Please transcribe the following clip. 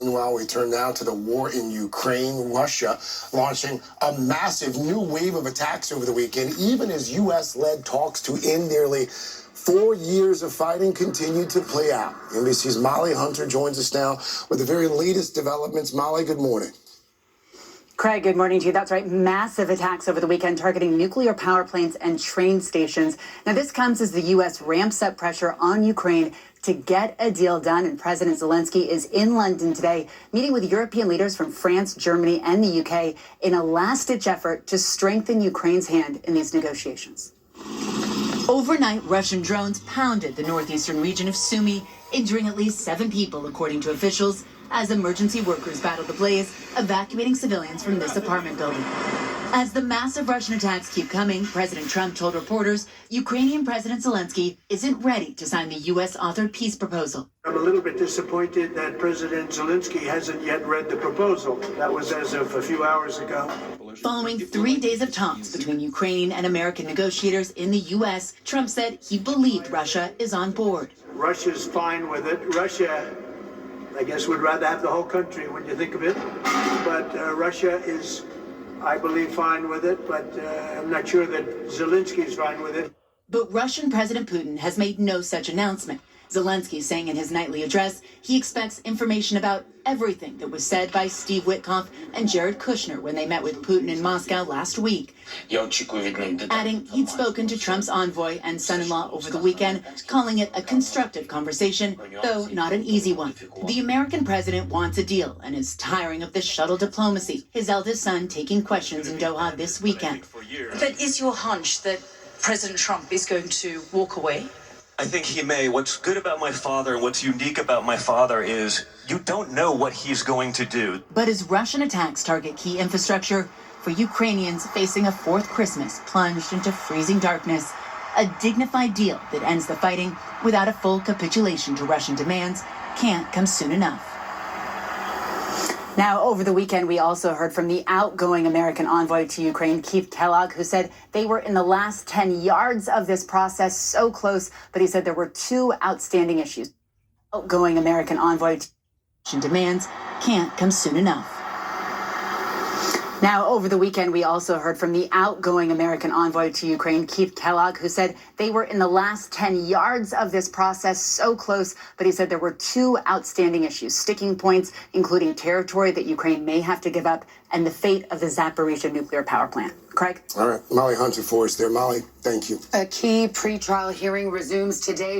Meanwhile, we turn now to the war in Ukraine. Russia launching a massive new wave of attacks over the weekend, even as U.S.-led talks to end nearly 4 years of fighting continue to play out. NBC's Molly Hunter joins us now with the very latest developments. Molly, good morning. Craig, good morning to you. That's right. Massive attacks over the weekend targeting nuclear power plants and train stations. Now, this comes as the U.S. ramps up pressure on Ukraine to get a deal done. And President Zelensky is in London today, meeting with European leaders from France, Germany, and the U.K. in a last-ditch effort to strengthen Ukraine's hand in these negotiations. Overnight, Russian drones pounded the northeastern region of Sumy, injuring at least 7 people, according to officials, as emergency workers battled the blaze, evacuating civilians from this apartment building. As the massive Russian attacks keep coming, President Trump told reporters Ukrainian President Zelensky isn't ready to sign the U.S.-authored peace proposal. I'm a little bit disappointed that President Zelensky hasn't yet read the proposal. That was as of a few hours ago. Following 3 days of talks between Ukrainian and American negotiators in the U.S., Trump said he believed Russia is on board. Russia's fine with it. Russia, I guess, would rather have the whole country when you think of it. But Russia is, I believe, fine with it. But I'm not sure that Zelensky is fine with it. But Russian President Putin has made no such announcement. Zelensky saying in his nightly address he expects information about everything that was said by Steve Witkoff and Jared Kushner when they met with Putin in Moscow last week. Adding he'd spoken to Trump's envoy and son-in-law over the weekend, calling it a constructive conversation, though not an easy one. The American president wants a deal and is tiring of the shuttle diplomacy, his eldest son taking questions in Doha this weekend. But is your hunch that President Trump is going to walk away? I think he may. What's good about my father and what's unique about my father is you don't know what he's going to do. But as Russian attacks target key infrastructure, for Ukrainians facing a fourth Christmas plunged into freezing darkness, a dignified deal that ends the fighting without a full capitulation to Russian demands can't come soon enough. Now, over the weekend, we also heard from the outgoing American envoy to Ukraine, Keith Kellogg, who said they were in the last 10 yards of this process, so close, but he said there were 2 outstanding issues. Outgoing American envoy to demands can't come soon enough. Now, over the weekend, we also heard from the outgoing American envoy to Ukraine, Keith Kellogg, who said they were in the last 10 yards of this process, so close, but he said there were 2 outstanding issues, sticking points, including territory that Ukraine may have to give up and the fate of the Zaporizhzhia nuclear power plant. Craig? All right. Molly Hunter for us there. Molly, thank you. A key pretrial hearing resumes today.